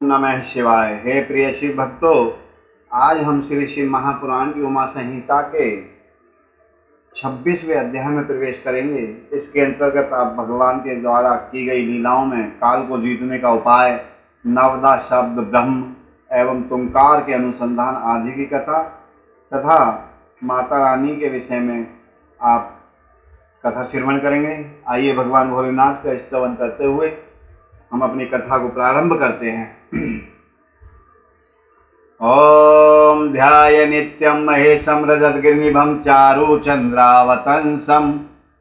नमः शिवाय। हे प्रिय शिव भक्तों, आज हम श्री शिव महापुराण की उमा संहिता के 26वें अध्याय में प्रवेश करेंगे। इसके अंतर्गत आप भगवान के द्वारा की गई लीलाओं में काल को जीतने का उपाय, नवदा शब्द ब्रह्म एवं तुंकार के अनुसंधान आदि की कथा तथा माता रानी के विषय में आप कथा श्रवण करेंगे। आइए भगवान भोलेनाथ का स्तवन करते हुए हम अपनी कथा को प्रारंभ करते हैं। ओम ध्याय नित्यं महेशं रजतगिरिनिभं चारु चंद्रावतंसं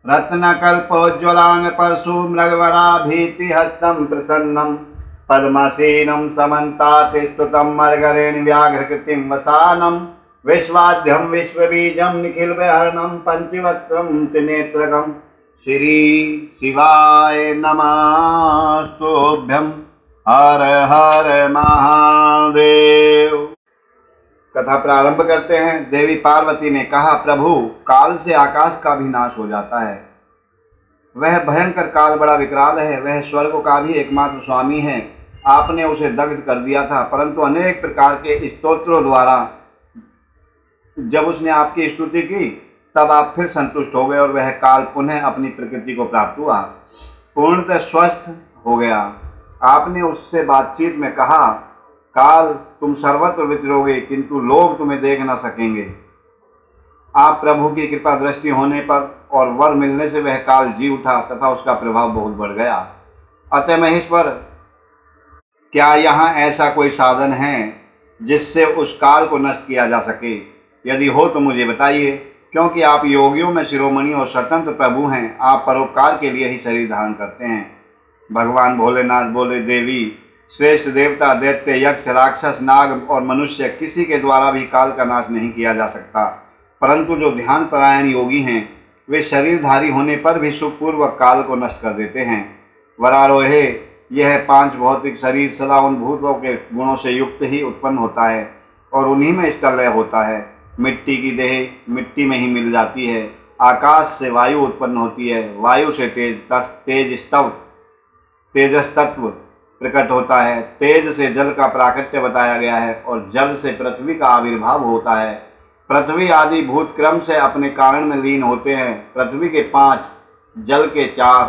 रत्नकल्पोज्ज्वलांग परशु मृगवराभीतिहस्तं प्रसन्नं पद्मसेनं समन्तात् स्तुतं मर्गरेण व्याघ्रकृतिं वसानं विश्वाद्यं विश्वबीजं निखिलविहरणं पंचवक्त्रं त्रिनेत्रकं श्री शिवाय नमस्तुभ्यं। हर हर महादेव। कथा प्रारंभ करते हैं। देवी पार्वती ने कहा, प्रभु, काल से आकाश का भी नाश हो जाता है। वह भयंकर काल बड़ा विकराल है। वह स्वर्ग का भी एकमात्र स्वामी है। आपने उसे दग्ध कर दिया था, परंतु अनेक प्रकार के स्तोत्रों द्वारा जब उसने आपकी स्तुति की तब आप फिर संतुष्ट हो गए और वह काल पुनः अपनी प्रकृति को प्राप्त हुआ, पूर्णतः स्वस्थ हो गया। आपने उससे बातचीत में कहा, काल, तुम सर्वत्र विचरोगे किंतु लोग तुम्हें देख न सकेंगे। आप प्रभु की कृपा दृष्टि होने पर और वर मिलने से वह काल जी उठा तथा उसका प्रभाव बहुत बढ़ गया। अतः महेश्वर, क्या यहाँ ऐसा कोई साधन है जिससे उस काल को नष्ट किया जा सके? यदि हो तो मुझे बताइए, क्योंकि आप योगियों में शिरोमणि और स्वतंत्र प्रभु हैं। आप परोपकार के लिए ही शरीर धारण करते हैं। भगवान भोलेनाथ बोले, देवी, श्रेष्ठ देवता, दैत्य, यक्ष, राक्षस, नाग और मनुष्य किसी के द्वारा भी काल का नाश नहीं किया जा सकता, परंतु जो ध्यान परायण योगी हैं वे शरीरधारी होने पर भी सुखपूर्वक काल को नष्ट कर देते हैं। वरारोहे, यह 5 भौतिक शरीर सदा उन भूतों के गुणों से युक्त ही उत्पन्न होता है और उन्हीं में इसका लय होता है। मिट्टी की देह मिट्टी में ही मिल जाती है। आकाश से वायु उत्पन्न होती है, वायु से तेजस तत्व प्रकट होता है, तेज से जल का प्राकट्य बताया गया है और जल से पृथ्वी का आविर्भाव होता है। पृथ्वी आदि भूत क्रम से अपने कारण में लीन होते हैं। पृथ्वी के 5, जल के 4,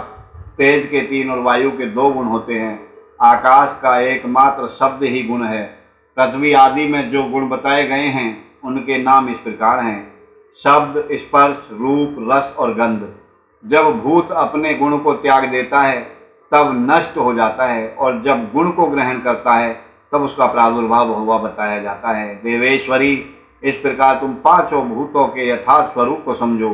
तेज के 3 और वायु के 2 गुण होते हैं। आकाश का एकमात्र शब्द ही गुण है। पृथ्वी आदि में जो गुण बताए गए हैं उनके नाम इस प्रकार हैं: शब्द, स्पर्श, रूप, रस और गंध। जब भूत अपने गुण को त्याग देता है तब नष्ट हो जाता है और जब गुण को ग्रहण करता है तब उसका प्रादुर्भाव हुआ बताया जाता है। देवेश्वरी, इस प्रकार तुम 5 भूतों के यथार्थ स्वरूप को समझो।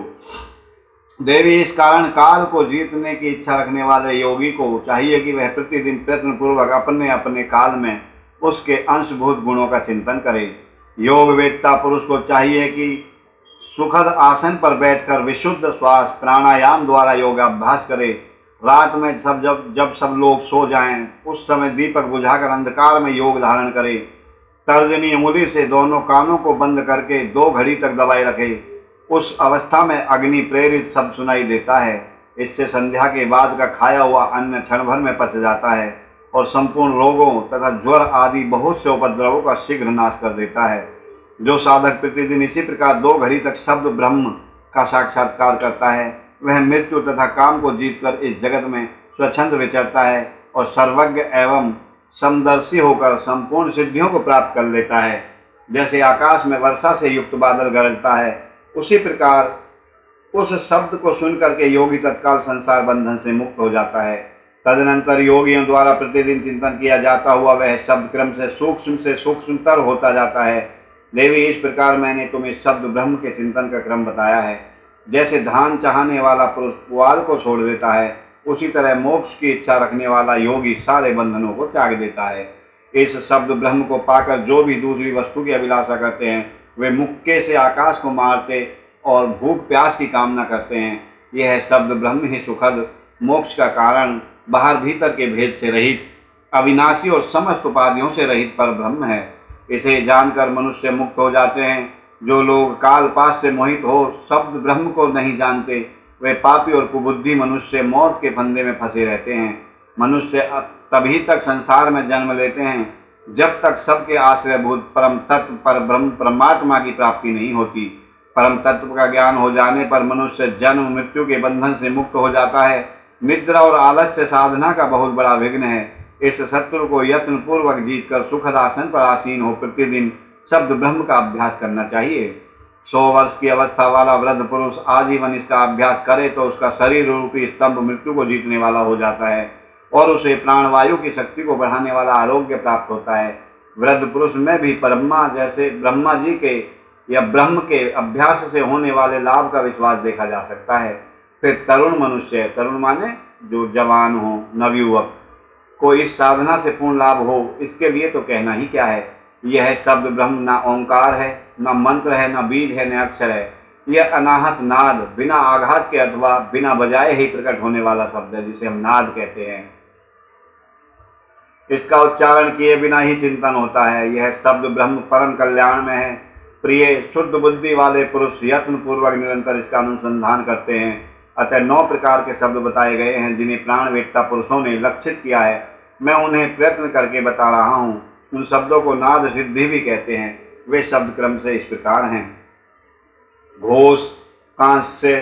देवी, इस कारण काल को जीतने की इच्छा रखने वाले योगी को चाहिए कि वह प्रतिदिन प्रयत्न पूर्वक अपने अपने काल में उसके अंशभूत गुणों का चिंतन करे। योग वेत्ता पुरुष को चाहिए कि सुखद आसन पर बैठकर विशुद्ध श्वास प्राणायाम द्वारा योगाभ्यास करे। रात में जब सब लोग सो जाएं, उस समय दीपक बुझाकर अंधकार में योग धारण करे। तर्जनी उंगली से दोनों कानों को बंद करके 2 घड़ी तक दबाए रखे। उस अवस्था में अग्नि प्रेरित शब्द सुनाई देता है। इससे संध्या के बाद का खाया हुआ अन्न क्षण भर में पच जाता है और संपूर्ण रोगों तथा ज्वर आदि बहुत से उपद्रवों का शीघ्र नाश कर देता है। जो साधक प्रतिदिन इसी प्रकार 2 घड़ी तक शब्द ब्रह्म का साक्षात्कार करता है, वह मृत्यु तथा काम को जीतकर इस जगत में स्वच्छंद विचरता है और सर्वज्ञ एवं समदर्शी होकर संपूर्ण सिद्धियों को प्राप्त कर लेता है। जैसे आकाश में वर्षा से युक्त बादल गरजता है, उसी प्रकार उस शब्द को सुनकर के योगी तत्काल संसार बंधन से मुक्त हो जाता है। तदनंतर योगियों द्वारा प्रतिदिन चिंतन किया जाता हुआ वह शब्द क्रम से सूक्ष्मतर होता जाता है। देवी, इस प्रकार मैंने तुम्हें शब्द ब्रह्म के चिंतन का क्रम बताया है। जैसे धान चाहने वाला पुरुष पुआल को छोड़ देता है, उसी तरह मोक्ष की इच्छा रखने वाला योगी सारे बंधनों को त्याग देता है। इस शब्द ब्रह्म को पाकर जो भी दूसरी वस्तु की अभिलाषा करते हैं वे मुक्के से आकाश को मारते और भूख प्यास की कामना करते हैं। यह शब्द ब्रह्म ही सुखद मोक्ष का कारण, बाहर भीतर के भेद से रहित, अविनाशी और समस्त उपाधियों से रहित पर ब्रह्म है। इसे जानकर मनुष्य मुक्त हो जाते हैं। जो लोग कालपाश से मोहित हो शब्द ब्रह्म को नहीं जानते, वे पापी और कुबुद्धि मनुष्य मौत के फंदे में फंसे रहते हैं। मनुष्य तभी तक संसार में जन्म लेते हैं जब तक सबके आश्रयभूत परम तत्व पर ब्रह्म परमात्मा की प्राप्ति नहीं होती। परम तत्व का ज्ञान हो जाने पर मनुष्य जन्म मृत्यु के बंधन से मुक्त हो जाता है। निद्रा और आलस्य साधना का बहुत बड़ा विघ्न है। इस शत्रु को यत्न पूर्वक जीतकर सुखद आसन पर आसीन हो प्रतिदिन शब्द ब्रह्म का अभ्यास करना चाहिए। 100 वर्ष की अवस्था वाला वृद्ध पुरुष आजीवन इसका अभ्यास करे तो उसका शरीर रूपी स्तंभ मृत्यु को जीतने वाला हो जाता है और उसे प्राणवायु की शक्ति को बढ़ाने वाला आरोग्य प्राप्त होता है। वृद्ध पुरुष में भी ब्रह्मा जी के या ब्रह्म के अभ्यास से होने वाले लाभ का विश्वास देखा जा सकता है। फिर तरुण मनुष्य, तरुण माने जो जवान हो, नवयुवक को इस साधना से पूर्ण लाभ हो, इसके लिए तो कहना ही क्या है। यह शब्द ब्रह्म ना ओंकार है, ना मंत्र है, ना बीज है, न अक्षर है। यह अनाहत नाद, बिना आघात के अथवा बिना बजाए ही प्रकट होने वाला शब्द है, जिसे हम नाद कहते हैं। इसका उच्चारण किए बिना ही चिंतन होता है। यह शब्द ब्रह्म परम कल्याण में है। प्रिय शुद्ध बुद्धि वाले पुरुष यत्न पूर्वक निरंतर इसका अनुसंधान करते हैं। अतः 9 प्रकार के शब्द बताए गए हैं जिन्हें प्राणवेत्ता पुरुषों ने लक्षित किया है। मैं उन्हें प्रयत्न करके बता रहा हूँ। उन शब्दों को नाद सिद्धि भी कहते हैं। वे शब्द क्रम से इस प्रकार हैं: घोष, कांस्य,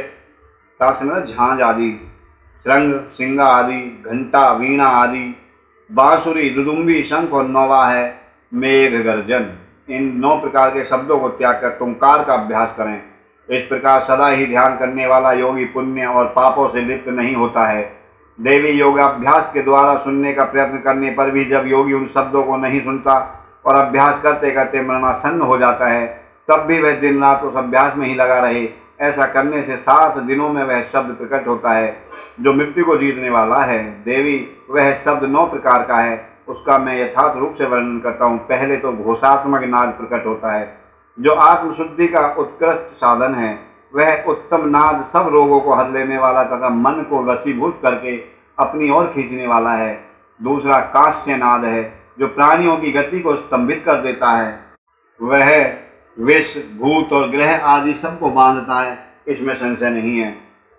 झांझ आदि, श्रृंग, सिंगा आदि, घंटा, वीणा आदि, बांसुरी, दुदुम्बी, शंख और 9वां है मेघ गर्जन। इन 9 प्रकार के शब्दों को त्याग कर तुमकार का अभ्यास करें। इस प्रकार सदा ही ध्यान करने वाला योगी पुण्य और पापों से लिप्त नहीं होता है। देवी योगाभ्यास के द्वारा सुनने का प्रयत्न करने पर भी जब योगी उन शब्दों को नहीं सुनता और अभ्यास करते करते मरणासन्न हो जाता है, तब भी वह दिन रात उस अभ्यास में ही लगा रहे। ऐसा करने से 7 दिनों में वह शब्द प्रकट होता है जो मृत्यु को जीतने वाला है। देवी, वह शब्द 9 प्रकार का है, उसका मैं यथार्थ रूप से वर्णन करता हूँ। पहले तो घोषात्मक नाद प्रकट होता है जो आत्मशुद्धि का उत्कृष्ट साधन है। वह उत्तम नाद सब रोगों को हर लेने वाला तथा मन को वशीभूत करके अपनी ओर खींचने वाला है। दूसरा कांस्य नाद है जो प्राणियों की गति को स्तंभित कर देता है। वह विष, भूत और ग्रह आदि सबको बांधता है, इसमें संशय नहीं है।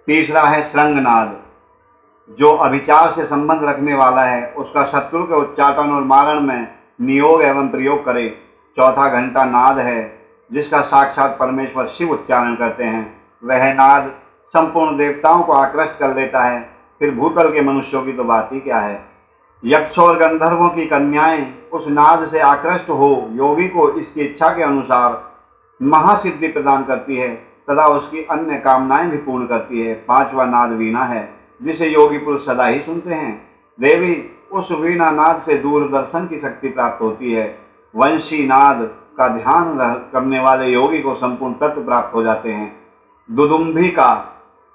तीसरा है श्रृंगनाद जो अभिचार से संबंध रखने वाला है, उसका शत्रु के उच्चाटन और मारण में नियोग एवं प्रयोग करे। चौथा घंटा नाद है जिसका साक्षात परमेश्वर शिव उच्चारण करते हैं। वह नाद संपूर्ण देवताओं को आकृष्ट कर लेता है। फिर भूतल के मनुष्यों की तो बात ही क्या है। यक्ष और गंधर्वों की कन्याएं उस नाद से आकृष्ट हो योगी को इसकी इच्छा के अनुसार महासिद्धि प्रदान करती है तथा उसकी अन्य कामनाएं भी पूर्ण करती है। 5वां नाद वीणा है जिसे योगी पुरुष सदा ही सुनते हैं। देवी, उस वीणा नाद से दूरदर्शन की शक्ति प्राप्त होती है। वंशी नाद का ध्यान करने वाले योगी को संपूर्ण तत्व प्राप्त हो जाते हैं। दुदुम्भी का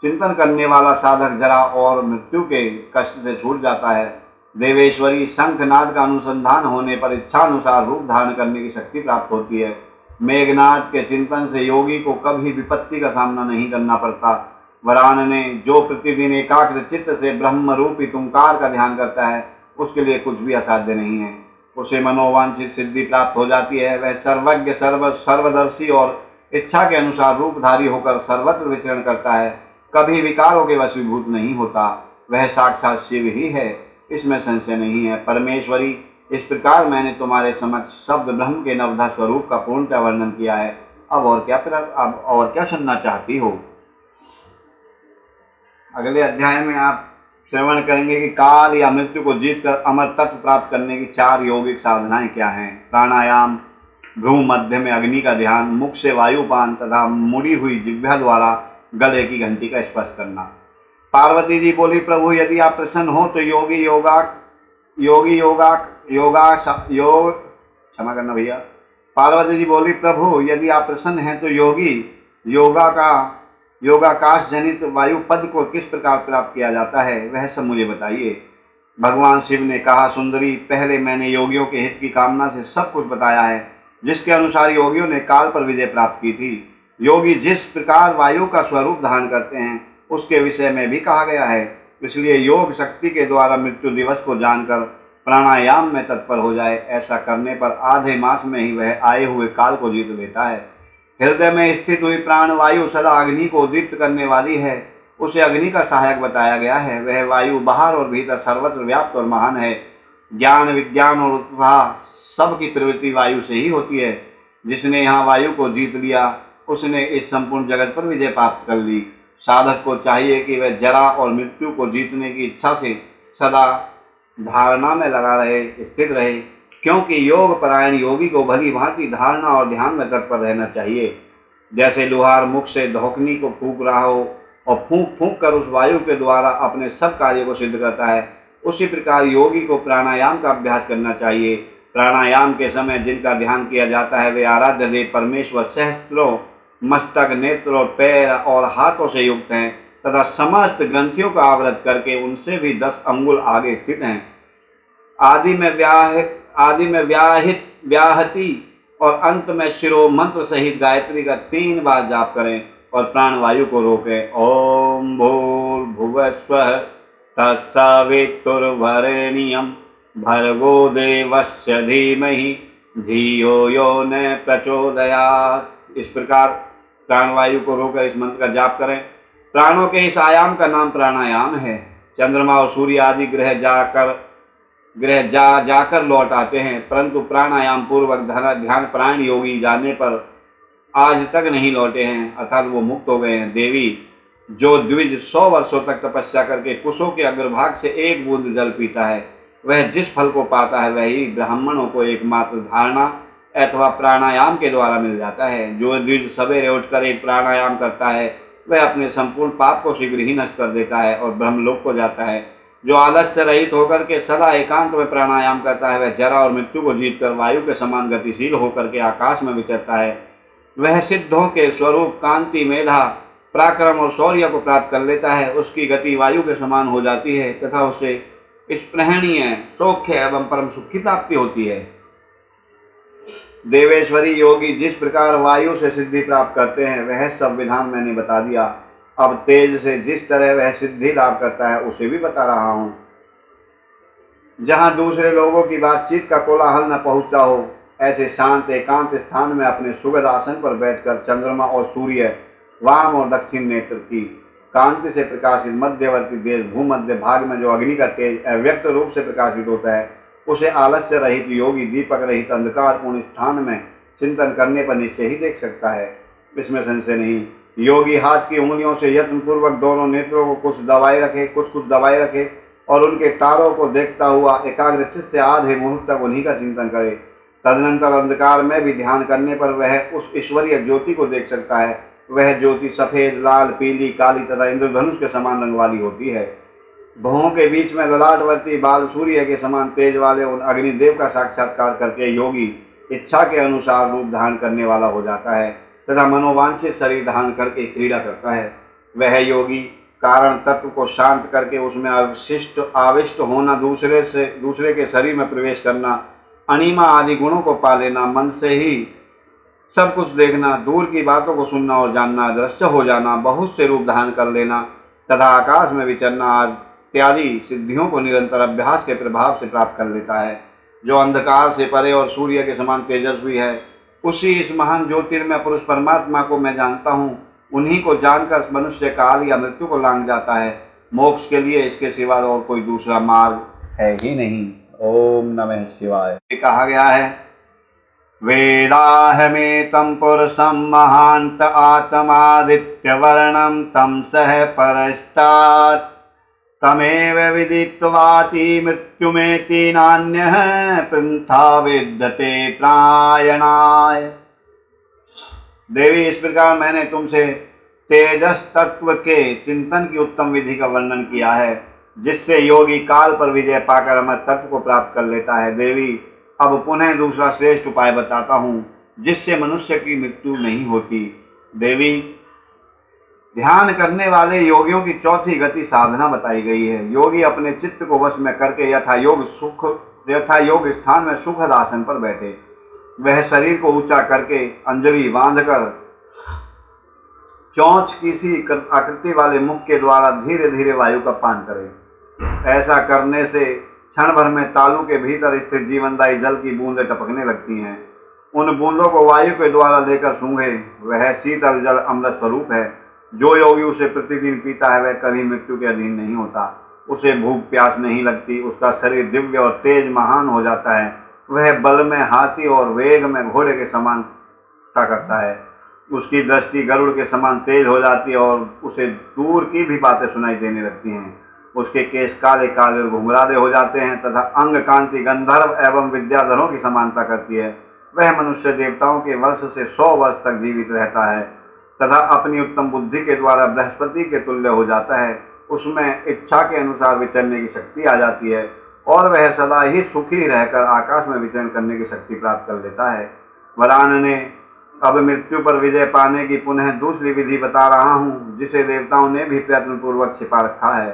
चिंतन करने वाला साधक जरा और मृत्यु के कष्ट से छूट जाता है। देवेश्वरी, शंखनाद का अनुसंधान होने पर इच्छानुसार रूप धारण करने की शक्ति प्राप्त होती है। मेघनाद के चिंतन से योगी को कभी विपत्ति का सामना नहीं करना पड़ता। वरान ने जो प्रतिदिन एकाग्र चित्त से ब्रह्म रूपी तुमकार का ध्यान करता है, उसके लिए कुछ भी असाध्य नहीं है। उसे मनोवांछित सिद्धि प्राप्त हो जाती है। वह सर्वज्ञ, सर्वदर्शी और इच्छा के अनुसार रूपधारी होकर सर्वत्र विचरण करता है, कभी विकारों के वशीभूत नहीं होता। वह साक्षात शिव ही है, इसमें संशय नहीं है। परमेश्वरी, इस प्रकार मैंने तुम्हारे समक्ष शब्द ब्रह्म के नवधा स्वरूप का पूर्णतः वर्णन किया है। अब और क्या सुनना चाहती हो? अगले अध्याय में आप श्रवण करेंगे कि काल या मृत्यु को जीतकर अमर तत्व प्राप्त करने की 4 यौगिक साधनाएं क्या हैं। प्राणायाम, भ्रू मध्य में अग्नि का ध्यान, मुख से वायुपान तथा मुड़ी हुई जिह्वा द्वारा गले की घंटी का स्पर्श करना। पार्वती जी बोली, प्रभु यदि आप प्रसन्न हो तो क्षमा करना भैया। पार्वती जी बोली, प्रभु यदि आप प्रसन्न हैं तो योगाकाश जनित वायु पद को किस प्रकार प्राप्त किया जाता है, वह सब मुझे बताइए। भगवान शिव ने कहा, सुंदरी, पहले मैंने योगियों के हित की कामना से सब कुछ बताया है, जिसके अनुसार योगियों ने काल पर विजय प्राप्त की थी। योगी जिस प्रकार वायु का स्वरूप धारण करते हैं उसके विषय में भी कहा गया है। इसलिए योग शक्ति के द्वारा मृत्यु दिवस को जानकर प्राणायाम में तत्पर हो जाए। ऐसा करने पर आधे मास में ही वह आए हुए काल को जीत लेता है। हृदय में स्थित हुई प्राणवायु सदा अग्नि को उद्दीप्त करने वाली है, उसे अग्नि का सहायक बताया गया है। वह वायु बाहर और भीतर सर्वत्र व्याप्त और महान है। ज्ञान, विज्ञान और उत्साह सबकी प्रवृत्ति वायु से ही होती है। जिसने यहाँ वायु को जीत लिया उसने इस संपूर्ण जगत पर विजय प्राप्त कर ली। साधक को चाहिए कि वह जरा और मृत्यु को जीतने की इच्छा से सदा धारणा में लगा रहे, स्थित रहे, क्योंकि योग परायण योगी को भली भांति धारणा और ध्यान में तत्पर रहना चाहिए। जैसे लोहार मुख से धोखनी को फूंक रहा हो और फूंक फूंक कर उस वायु के द्वारा अपने सब कार्यों को सिद्ध करता है, उसी प्रकार योगी को प्राणायाम का अभ्यास करना चाहिए। प्राणायाम के समय जिनका ध्यान किया जाता है वे आराध्य देव परमेश्वर सहस्त्रों मस्तक, नेत्रों, पैर और हाथों से युक्त हैं तथा समस्त ग्रंथियों का आवृत करके उनसे भी 10 अंगुल आगे स्थित हैं। आदि में व्याहति और अंत में शिरो मंत्र सहित गायत्री का 3 बार जाप करें और प्राणवायु को रोकें। ओम भूर्भुवस्वः तत्सवितुर्वरेण्यं भर्गो देवस्य धीमहि धियो यो न प्रचोदयात्। इस प्रकार प्राणवायु को रोकर इस मंत्र का जाप करें। प्राणों के इस आयाम का नाम प्राणायाम है। चंद्रमा और सूर्य आदि ग्रह जाकर लौट आते हैं, परंतु प्राणायाम पूर्वक ध्यान प्राण योगी जाने पर आज तक नहीं लौटे हैं, अर्थात वो मुक्त हो गए हैं। देवी, जो द्विज 100 वर्षों तक तपस्या करके कुशों के अग्रभाग से 1 बूंद जल पीता है, वह जिस फल को पाता है वही ब्राह्मणों को एकमात्र धारणा अथवा प्राणायाम के द्वारा मिल जाता है। जो द्विज सवेरे उठकर एक प्राणायाम करता है वह अपने संपूर्ण पाप को शीघ्र ही नष्ट कर देता है और ब्रह्मलोक को जाता है। जो आलस्य रहित होकर के सदा एकांत में प्राणायाम करता है वह जरा और मृत्यु को जीतकर वायु के समान गतिशील होकर के आकाश में विचरता है। वह सिद्धों के स्वरूप कांति, मेधा, पराक्रम और शौर्य को प्राप्त कर लेता है। उसकी गति वायु के समान हो जाती है तथा उसे स्पृहणीय, सौख्य एवं परम सुख की प्राप्ति होती है। देवेश्वरी योगी जिस प्रकार वायु से सिद्धि प्राप्त करते हैं वह सब विधान मैंने बता दिया। अब तेज से जिस तरह वह सिद्धि लाभ करता है उसे भी बता रहा हूँ। जहाँ दूसरे लोगों की बातचीत का कोलाहल न पहुँचता हो, ऐसे शांत एकांत स्थान में अपने सुगध आसन पर बैठकर चंद्रमा और सूर्य, वाम और दक्षिण नेत्र की कांति से प्रकाशित मध्यवर्ती देश भूमध्य भाग में जो अग्नि का तेज अव्यक्त रूप से प्रकाशित होता है, उसे आलस्य रहित योगी दीपक रहित अंधकारपूर्ण स्थान में चिंतन करने पर निश्चय ही देख सकता है, इसमें संशय नहीं। योगी हाथ की उंगलियों से यत्न पूर्वक दोनों नेत्रों को कुछ दबाए रखे और उनके तारों को देखता हुआ एकाग्रचित्त से आधे मुहूर्त तक उन्हीं का चिंतन करे। तदनंतर अंधकार में भी ध्यान करने पर वह उस ईश्वरीय ज्योति को देख सकता है। वह ज्योति सफेद, लाल, पीली, काली तथा इंद्रधनुष के समान रंग वाली होती है। भवों के बीच में ललाटवर्ती बाल सूर्य के समान तेज वाले उन अग्निदेव का साक्षात्कार करके योगी इच्छा के अनुसार रूप धारण करने वाला हो जाता है तथा मनोवांछित शरीर धारण करके क्रीड़ा करता है। वह योगी कारण तत्व को शांत करके उसमें आविष्ट होना, दूसरे के शरीर में प्रवेश करना, अणिमा आदि गुणों को पा लेना, मन से ही सब कुछ देखना, दूर की बातों को सुनना और जानना, दृश्य हो जाना, बहुत से रूप धारण कर लेना तथा आकाश में विचरना इत्यादि सिद्धियों को निरंतर अभ्यास के प्रभाव से प्राप्त कर लेता है। जो अंधकार से परे और सूर्य के समान तेजस्वी है, उसी इस महान ज्योतिर्मय पुरुष परमात्मा को मैं जानता हूँ। उन्हीं को जानकर मनुष्य काल या मृत्यु को लांघ जाता है। मोक्ष के लिए इसके सिवा और कोई दूसरा मार्ग है ही नहीं। ओम नमः शिवाय। कहा गया है, वेदाहमेतं पुरुषं महान्त आत्मादित्यवर्णं तं सह परस्तात् तमेव विदित्वाति मृत्युमेति नान्यः पन्था विद्यते प्रायणाय। देवी, इस प्रकार मैंने तुमसे तेजस तत्व के चिंतन की उत्तम विधि का वर्णन किया है, जिससे योगी काल पर विजय पाकर अमर तत्व को प्राप्त कर लेता है। देवी, अब पुनः दूसरा श्रेष्ठ उपाय बताता हूँ, जिससे मनुष्य की मृत्यु नहीं होती। देवी, ध्यान करने वाले योगियों की चौथी गति साधना बताई गई है। योगी अपने चित्त को वश में करके यथा योग स्थान में सुखद आसन पर बैठे। वह शरीर को ऊंचा करके अंजलि बांधकर चोंच किसी आकृति वाले मुख के द्वारा धीरे धीरे वायु का पान करे। ऐसा करने से क्षण भर में तालू के भीतर स्थित जीवनदायी जल की बूंदें टपकने लगती हैं। उन बूंदों को वायु के द्वारा लेकर सूंघे। वह शीतल जल अमृत स्वरूप है। जो योगी उसे प्रतिदिन पीता है वह कभी मृत्यु के अधीन नहीं होता। उसे भूख प्यास नहीं लगती। उसका शरीर दिव्य और तेज महान हो जाता है। वह बल में हाथी और वेग में घोड़े के समान करता है। उसकी दृष्टि गरुड़ के समान तेज हो जाती है और उसे दूर की भी बातें सुनाई देने लगती हैं। उसके केश काले काले और घुंघराले हो जाते हैं तथा अंग कांति गंधर्व एवं विद्याधरों की समानता करती है। वह मनुष्य देवताओं के वर्ष से 100 वर्ष तक जीवित रहता है तथा अपनी उत्तम बुद्धि के द्वारा बृहस्पति के तुल्य हो जाता है। उसमें इच्छा के अनुसार विचरने की शक्ति आ जाती है और वह सदा ही सुखी रहकर आकाश में विचरण करने की शक्ति प्राप्त कर लेता है। वरान ने अब मृत्यु पर विजय पाने की पुनः दूसरी विधि बता रहा हूँ, जिसे देवताओं ने भी प्रयत्न पूर्वक छिपा रखा है।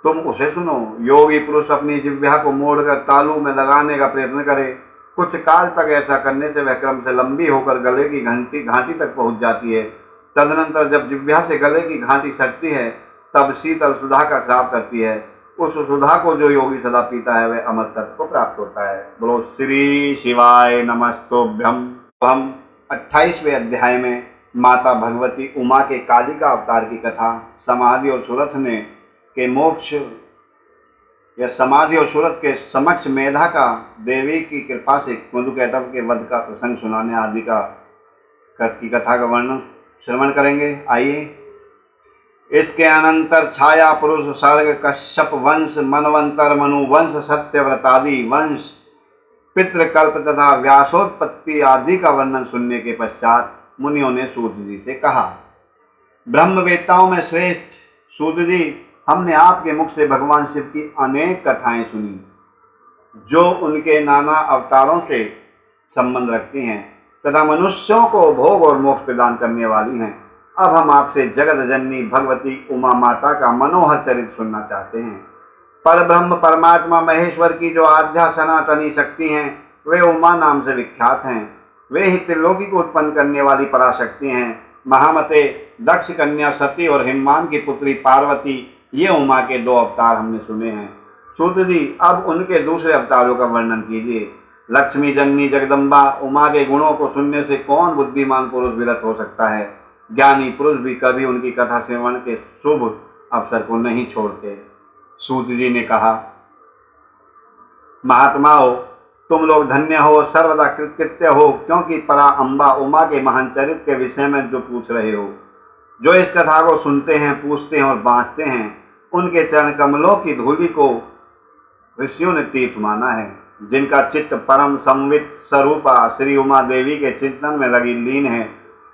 तुम उसे सुनो। योगी पुरुष अपनी जिह्वा को मोड़कर तालू में लगाने का प्रयत्न करे। कुछ काल तक ऐसा करने से वह क्रम से लंबी होकर गले की घाटी तक पहुंच जाती है। तदनंतर जब जिह्वा से गले की घाटी सटती है तब शीतल सुधा का श्राप करती है। उस सुधा को जो योगी सदा पीता है वह अमर तत्व को प्राप्त होता है। बोलो श्री शिवाय नमस्तुभ्यम। हम 28वें अध्याय में माता भगवती उमा के कालिका अवतार की कथा, समाधि और सूरत ने के मोक्ष या समाधि और सूरत के समक्ष मेधा का देवी की कृपा से मधुकैटभ के वध का प्रसंग सुनाने आदि की कथा का वर्णन श्रवण करेंगे। आइए। इसके अनंतर छाया पुरुष सर्ग कश्यप वंश मनवंतर मनु वंश सत्यव्रत आदि वंश पितृकल्प तथा व्यासोत्पत्ति आदि का वर्णन सुनने के पश्चात मुनियों ने सूत जी से कहा, ब्रह्मवेत्ताओं में श्रेष्ठ सूत जी, हमने आपके मुख से भगवान शिव की अनेक कथाएं सुनी जो उनके नाना अवतारों से संबंध रखती हैं तथा मनुष्यों को भोग और मोक्ष प्रदान करने वाली हैं। अब हम आपसे जगत जननी भगवती उमा माता का मनोहर चरित्र सुनना चाहते हैं। पर ब्रह्म परमात्मा महेश्वर की जो आद्या सनातनी शक्ति हैं वे उमा नाम से विख्यात हैं। वे ही त्रिलोकी को उत्पन्न करने वाली पराशक्ति हैं। महामते, दक्ष कन्या सती और हिमवान की पुत्री पार्वती, ये उमा के 2 अवतार हमने सुने हैं। सूत जी, अब उनके दूसरे अवतारों का वर्णन कीजिए। लक्ष्मी जननी जगदम्बा उमा के गुणों को सुनने से कौन बुद्धिमान पुरुष विरत हो सकता है। ज्ञानी पुरुष भी कभी उनकी कथा श्रवण के शुभ अवसर को नहीं छोड़ते। सूत जी ने कहा, महात्माओं, तुम लोग धन्य हो, सर्वदा कृतकृत्य हो, क्योंकि परा अम्बा उमा के महान चरित्र के विषय में जो पूछ रहे हो। जो इस कथा को सुनते हैं, पूछते हैं और बाँचते हैं, उनके चरण कमलों की धूलि को ऋषियों ने तीर्थ माना है। जिनका चित्त परम संवित स्वरूपा श्री उमा देवी के चिंतन में लगी लीन है,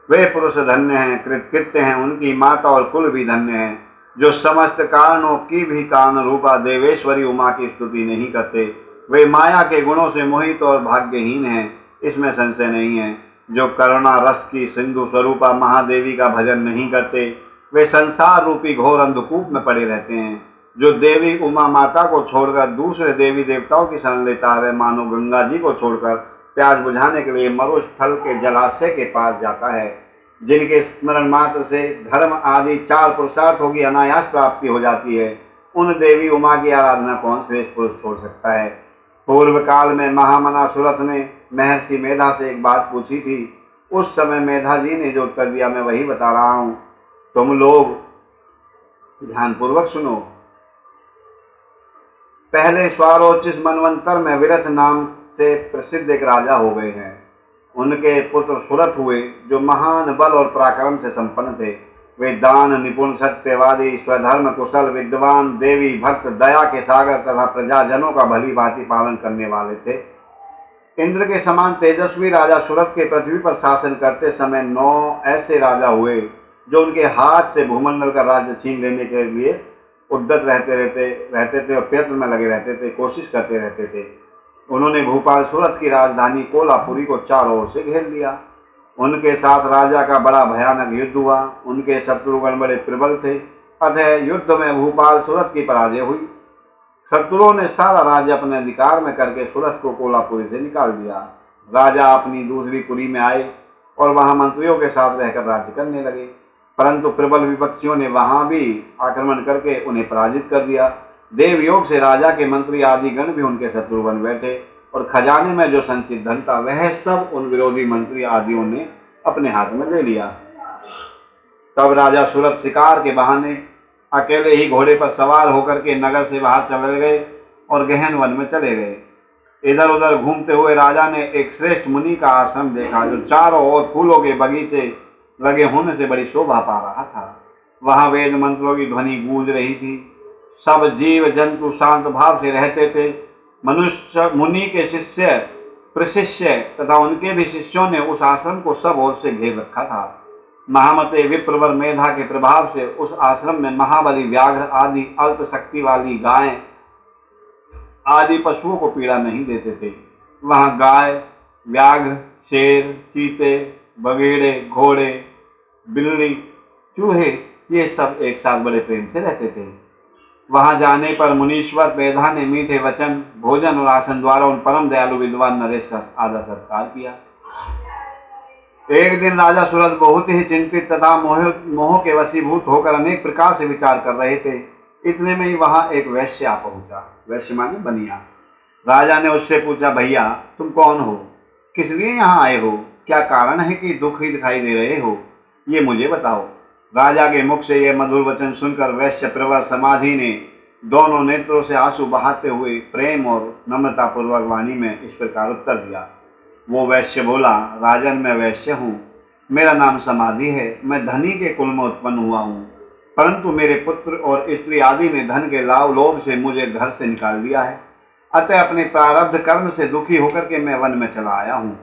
वे पुरुष धन्य हैं, कृतकृत्य हैं। उनकी माता और कुल भी धन्य हैं, जो समस्त कारणों की भी कारण रूपा देवेश्वरी उमा की स्तुति नहीं करते। वे माया के गुणों से मोहित और भाग्यहीन हैं, इसमें संशय नहीं है। जो करुणा रस की सिंधु स्वरूपा महादेवी का भजन नहीं करते, वे संसार रूपी घोर अंधकूप में पड़े रहते हैं। जो देवी उमा माता को छोड़कर दूसरे देवी देवताओं की शरण लेता है, वह मानो गंगा जी को छोड़कर प्यास बुझाने के लिए मरुस्थल के जलाशय के पास जाता है। जिनके स्मरण मात्र से धर्म आदि 4 पुरुषार्थों की अनायास प्राप्ति हो जाती है, उन देवी उमा की आराधना कौन श्रेष्ठ पुरुष छोड़ सकता है। पूर्व काल में महामना सूरत ने महर्षि मेधा से एक बात पूछी थी। उस समय मेधा जी ने जो उत्तर दिया मैं वही बता रहा हूँ। तुम लोग ध्यानपूर्वक सुनो। पहले स्वारोचिष मनवंतर में विरथ नाम से प्रसिद्ध एक राजा हो गए हैं। उनके पुत्र सुरथ हुए, जो महान बल और पराक्रम से संपन्न थे। वे दान निपुण, सत्यवादी, स्वधर्म कुशल, विद्वान, देवी भक्त, दया के सागर तथा प्रजाजनों का भली भांति पालन करने वाले थे। इंद्र के समान तेजस्वी राजा सुरथ के पृथ्वी पर शासन करते समय 9 ऐसे राजा हुए जो उनके हाथ से भूमंडल का राज्य छीन लेने के लिए उद्यत रहते थे और प्रयत्न में लगे रहते थे, कोशिश करते रहते थे। उन्होंने भूपाल सूरत की राजधानी कोल्हापुरी को चारों ओर से घेर लिया। उनके साथ राजा का बड़ा भयानक युद्ध हुआ। उनके शत्रुगण बड़े प्रबल थे, अतः युद्ध में भूपाल सूरत की पराजय हुई। शत्रुओं ने सारा राज्य अपने अधिकार में करके सूरत को कोल्हापुरी से निकाल दिया। राजा अपनी दूसरी पुरी में आए और वहां मंत्रियों के साथ रहकर राज्य करने लगे, परंतु प्रबल विपक्षियों ने वहां भी आक्रमण करके उन्हें पराजित कर दिया। देवयोग से राजा के मंत्री आदि गण भी उनके शत्रु बन बैठे और खजाने में जो संचित धन था वह सब उन विरोधी मंत्री आदियों ने अपने हाथ में ले लिया। तब राजा सूरत शिकार के बहाने अकेले ही घोड़े पर सवार होकर के नगर से बाहर चले गए और गहन वन में चले गए। इधर उधर घूमते हुए राजा ने एक श्रेष्ठ मुनि का आश्रम देखा, जो चारों ओर फूलों के बगीचे लगे होने से बड़ी शोभा पा रहा था। वहां वेद मंत्रों की ध्वनि गूंज रही थी। सब जीव जंतु शांत भाव से रहते थे। मनुष्य मुनि के शिष्य प्रशिष्य तथा उनके भी शिष्यों ने उस आश्रम को सब ओर से घेर रखा था। महामते विप्रवर मेधा के प्रभाव से उस आश्रम में महाबली व्याघ्र आदि अल्प शक्ति वाली गायें आदि पशुओं को पीड़ा नहीं देते थे। वहां गाय, व्याघ्र, शेर, चीते, बगेड़े, घोड़े, बिल्ली, चूहे, ये सब एक साथ बड़े प्रेम से रहते थे। वहां जाने पर मुनीश्वर मेधा ने मीठे वचन, भोजन और आसन द्वारा उन परम दयालु विद्वान नरेश का आदर सत्कार किया। एक दिन राजा सूरज बहुत ही चिंतित तथा मोह के वशीभूत होकर अनेक प्रकार से विचार कर रहे थे। इतने में ही वहां एक वैश्य आ पहुंचा। वैश्य माने बनिया। राजा ने उससे पूछा, भैया तुम कौन हो, किस लिए यहाँ आए हो, क्या कारण है कि दुखी दिखाई दे रहे हो, ये मुझे बताओ। राजा के मुख से यह मधुर वचन सुनकर वैश्य प्रवर समाधि ने दोनों नेत्रों से आंसू बहाते हुए प्रेम और नम्रता पूर्वक वाणी में इस प्रकार उत्तर दिया। वो वैश्य बोला, राजन मैं वैश्य हूँ, मेरा नाम समाधि है, मैं धनी के कुल में उत्पन्न हुआ हूँ, परंतु मेरे पुत्र और स्त्री आदि ने धन के लोभ से मुझे घर से निकाल दिया है। अतः अपने प्रारब्ध कर्म से दुखी होकर के मैं वन में चला आया हूँ।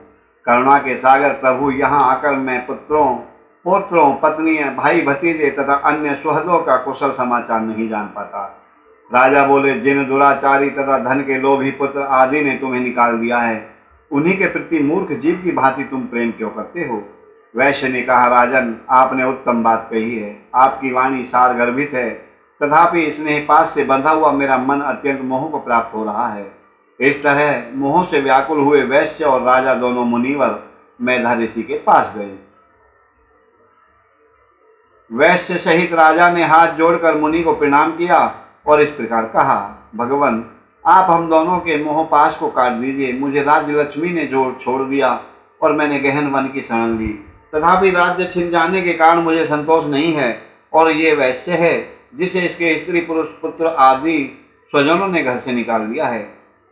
करुणा के सागर प्रभु, यहाँ आकर मैं पुत्रों, पौत्रों, पत्नियों, भाई भतीजे तथा अन्य सुहृदों का कुशल समाचार नहीं जान पाता। राजा बोले, जिन दुराचारी तथा धन के लोभी पुत्र आदि ने तुम्हें निकाल दिया है, उन्हीं के प्रति मूर्ख जीव की भांति तुम प्रेम क्यों करते हो। वैश्य ने कहा, राजन आपने उत्तम बात कही है, आपकी वाणी सार गर्भित है, तथापि स्नेहपाश से बंधा हुआ मेरा मन अत्यंत मोह को प्राप्त हो रहा है। इस तरह मोह से व्याकुल हुए वैश्य और राजा दोनों मुनिवर मेधा ऋषि के पास गए। वैश्य सहित राजा ने हाथ जोड़कर मुनि को प्रणाम किया और इस प्रकार कहा, भगवान आप हम दोनों के मोह पाश को काट दीजिए। मुझे राज्य लक्ष्मी ने छोड़ दिया और मैंने गहन वन की शरण ली, तथापि राज्य छिन जाने के कारण मुझे संतोष नहीं है। और ये वैश्य है जिसे इसके स्त्री पुरुष पुत्र आदि स्वजनों ने घर से निकाल दिया है,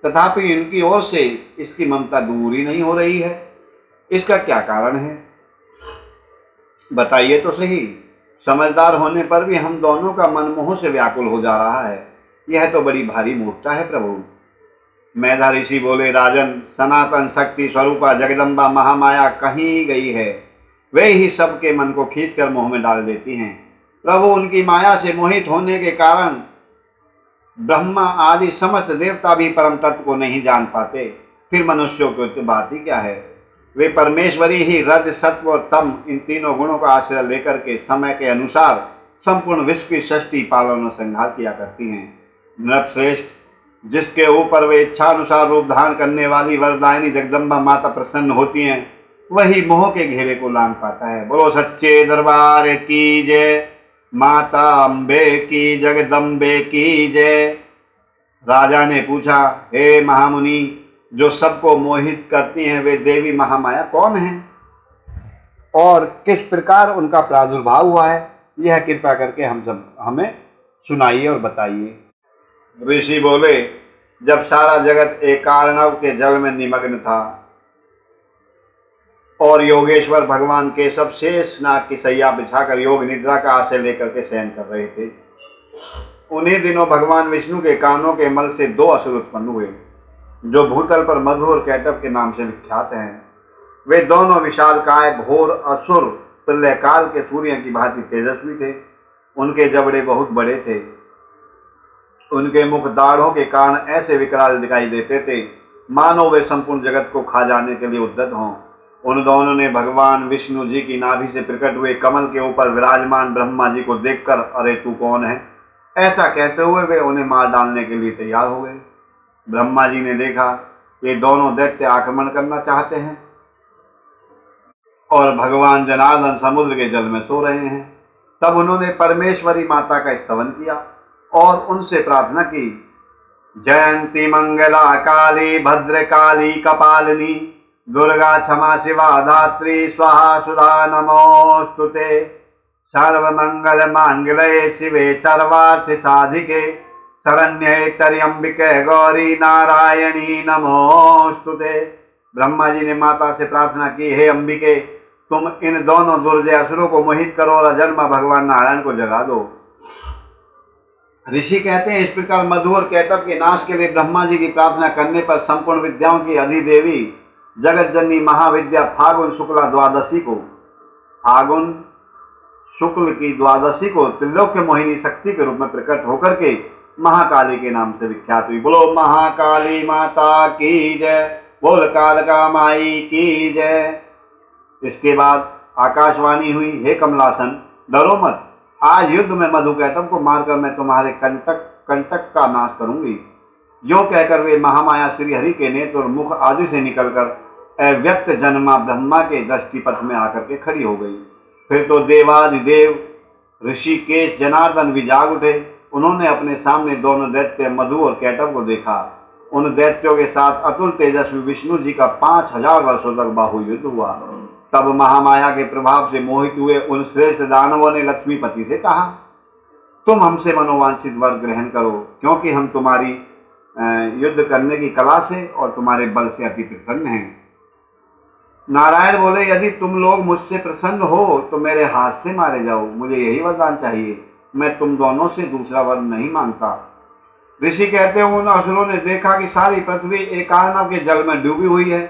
तथापि इनकी ओर से इसकी ममता दूर ही नहीं हो रही है। इसका क्या कारण है, बताइए तो सही। समझदार होने पर भी हम दोनों का मन मोह से व्याकुल हो जा रहा है। यह तो बड़ी भारी मूर्खता है प्रभु। मेधा ऋषि बोले, राजन सनातन शक्ति स्वरूपा जगदम्बा महामाया कहीं गई है, वे ही सबके मन को खींचकर मोह में डाल देती हैं। प्रभु उनकी माया से मोहित होने के कारण ब्रह्मा आदि समस्त देवता भी परम तत्व को नहीं जान पाते, फिर मनुष्यों की तो बात ही क्या है। वे परमेश्वरी ही रज सत्व और तम इन तीनों गुणों का आश्रय लेकर के समय के अनुसार संपूर्ण विश्व की सृष्टि पालन और संहार किया करती हैं। नृपश्रेष्ठ, जिसके ऊपर वे इच्छानुसार रूप धारण करने वाली वरदायिनी जगदम्बा माता प्रसन्न होती हैं, वही मोह के घेरे को लांग पाता है। बोलो सच्चे दरबार की जय, माता अम्बे की, जगदम्बे की जय। राजा ने पूछा, हे महामुनि, जो सबको मोहित करती हैं वे देवी महामाया कौन है और किस प्रकार उनका प्रादुर्भाव हुआ है, यह कृपा करके हमें सुनाइए और बताइए। ऋषि बोले, जब सारा जगत एक कार्णव के जल में निमग्न था और योगेश्वर भगवान केशव शेष नाग की सैया बिछाकर योग निद्रा का आश्रय लेकर के शयन कर रहे थे, उन्हीं दिनों भगवान विष्णु के कानों के मल से दो असुर उत्पन्न हुए, जो भूतल पर मधु और कैटव के नाम से विख्यात हैं। वे दोनों विशालकाय घोर असुर प्रलयकाल के सूर्य की भांति तेजस्वी थे। उनके जबड़े बहुत बड़े थे। उनके मुख दाढ़ों के कारण ऐसे विकराल दिखाई देते थे, मानो वे संपूर्ण जगत को खा जाने के लिए उद्यत हों। उन दोनों ने भगवान विष्णु जी की नाभि से प्रकट हुए कमल के ऊपर विराजमान ब्रह्मा जी को देखकर, अरे तू कौन है, ऐसा कहते हुए वे उन्हें मार डालने के लिए तैयार हो गए। ब्रह्मा जी ने देखा ये दोनों दैत्य आक्रमण करना चाहते हैं और भगवान जनार्दन समुद्र के जल में सो रहे हैं। तब उन्होंने परमेश्वरी माता का स्तवन किया और उनसे प्रार्थना की, जयंती मंगला काली भद्रकाली कपालिनी दुर्गा क्षमा शिवा धात्री स्वाहा सुधा नमोस्तुते। सर्वमंगल मांगल्ये शिवे सर्वार्थ साधिके शरण्ये त्र्यंबिके गौरी नारायणी नमोस्तुते। ब्रह्मा जी ने माता से प्रार्थना की, हे अंबिके, तुम इन दोनों दुर्जय असुरों को मोहित करो और अजन्मा भगवान नारायण को जगा दो। ऋषि कहते हैं, इस प्रकार मधु और कैटभ के नाश के लिए ब्रह्मा जी की प्रार्थना करने पर संपूर्ण विद्याओं की अधिदेवी जगत जननी महाविद्या फागुन शुक्ला द्वादशी को, फागुन शुक्ल की द्वादशी को त्रिलोक्य मोहिनी शक्ति के रूप में प्रकट होकर के महाकाली के नाम से विख्यात हुई। बोलो महाकाली माता की जय, बोल कालका माई की जय। इसके बाद आकाशवाणी हुई, हे कमलासन, डरो मत, आज युद्ध में मधु कैटभ को मारकर मैं तुम्हारे कंटक का नाश करूंगी। यो कहकर वे महामाया श्री हरि के नेत्र और मुख आदि से निकलकर अव्यक्त जन्मा ब्रह्मा के दृष्टिपथ में आकर के खड़ी हो गई। फिर तो देवादिदेव ऋषिकेश जनार्दन भी जाग उठे। उन्होंने अपने सामने दोनों दैत्य मधु और कैटभ को देखा। उन दैत्यों के साथ अतुल तेजस्वी विष्णु जी का 5000 वर्षों तक बाहुयुद्ध हुआ। तब महामाया के प्रभाव से मोहित हुए उन श्रेष्ठ दानवों ने लक्ष्मीपति से कहा, तुम हमसे मनोवांछित वर ग्रहण करो, क्योंकि हम तुम्हारी युद्ध करने की कला से और तुम्हारे बल से अति प्रसन्न हैं। नारायण बोले, यदि तुम लोग मुझसे प्रसन्न हो तो मेरे हाथ से मारे जाओ, मुझे यही वरदान चाहिए, मैं तुम दोनों से दूसरा वर नहीं मांगता। ऋषि कहते हैं, उन असुरों ने देखा कि सारी पृथ्वी एकार्णव के जल में डूबी हुई है।